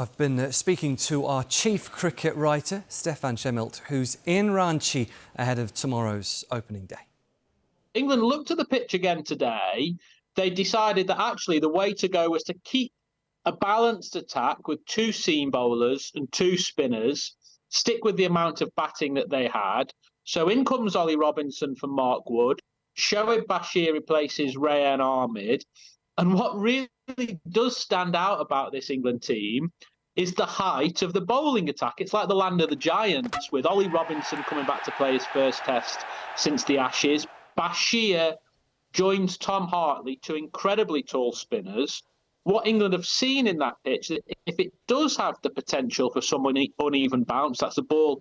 I've been speaking to our chief cricket writer, Stephan Shemilt, who's in Ranchi ahead of tomorrow's opening day. England looked at the pitch again today. They decided that actually the way to go was to keep a balanced attack with two seam bowlers and two spinners, stick with the amount of batting that they had. So in comes Ollie Robinson for Mark Wood. Shoaib Bashir replaces Rayan Ahmed. And what really does stand out about this England team is the height of the bowling attack. It's like the land of the giants, with Ollie Robinson coming back to play his first test since the Ashes. Bashir joins Tom Hartley, two incredibly tall spinners. What England have seen in that pitch, if it does have the potential for some uneven bounce, that's the ball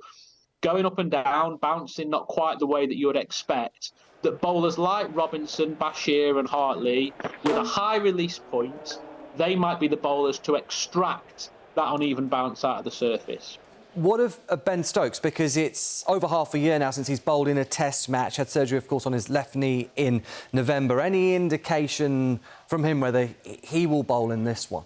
going up and down, bouncing not quite the way that you would expect, that bowlers like Robinson, Bashir and Hartley, with a high release point, they might be the bowlers to extract that uneven bounce out of the surface. What of Ben Stokes? Because it's over half a year now since he's bowled in a test match, had surgery, of course, on his left knee in November. Any indication from him whether he will bowl in this one?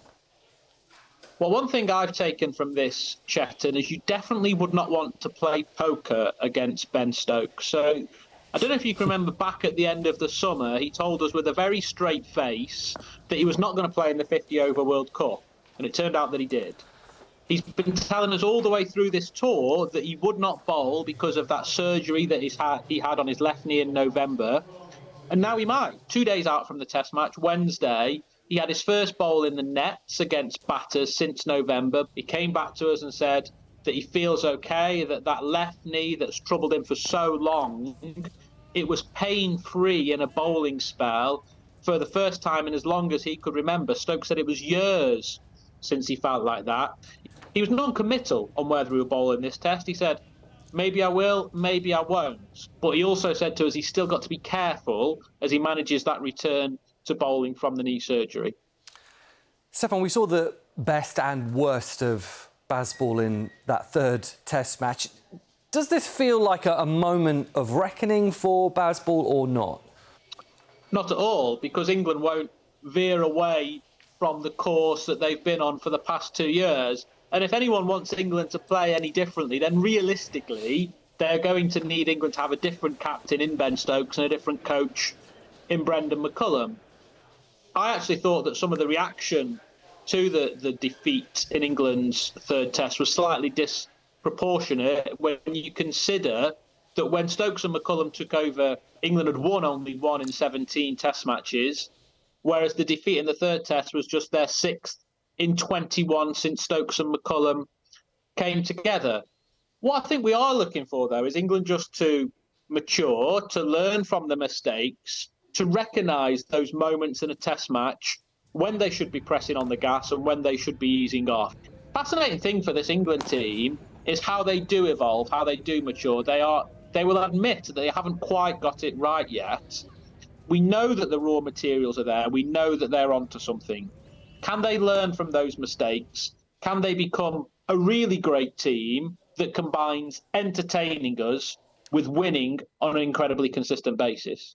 Well, one thing I've taken from this, Chetan, is you definitely would not want to play poker against Ben Stokes. So I don't know if you can remember back at the end of the summer, he told us with a very straight face that he was not going to play in the 50-over World Cup. And it turned out that he did. He's been telling us all the way through this tour that he would not bowl because of that surgery that he had on his left knee in November. And now he might. 2 days out from the test match, Wednesday, he had his first bowl in the nets against batters since November. He came back to us and said that he feels okay, that left knee that's troubled him for so long, it was pain-free in a bowling spell for the first time in as long as he could remember. Stokes said it was years since he felt like that. He was non-committal on whether he would bowl in this test. He said, maybe I will, maybe I won't. But he also said to us he's still got to be careful as he manages that return to bowling from the knee surgery. Stephan, we saw the best and worst of Bazball in that third test match. Does this feel like a moment of reckoning for Bazball or not? Not at all, because England won't veer away from the course that they've been on for the past 2 years. And if anyone wants England to play any differently, then realistically, they're going to need England to have a different captain in Ben Stokes and a different coach in Brendan McCullum. I actually thought that some of the reaction to the defeat in England's third test was slightly disproportionate when you consider that when Stokes and McCullum took over, England had won only 1 in 17 test matches, whereas the defeat in the third test was just their 6th in 21 since Stokes and McCullum came together. What I think we are looking for, though, is England just to mature, to learn from the mistakes, to recognise those moments in a test match when they should be pressing on the gas and when they should be easing off. Fascinating thing for this England team is how they do evolve, how they do mature. They will admit that they haven't quite got it right yet. We know that the raw materials are there. We know that they're onto something. Can they learn from those mistakes? Can they become a really great team that combines entertaining us with winning on an incredibly consistent basis?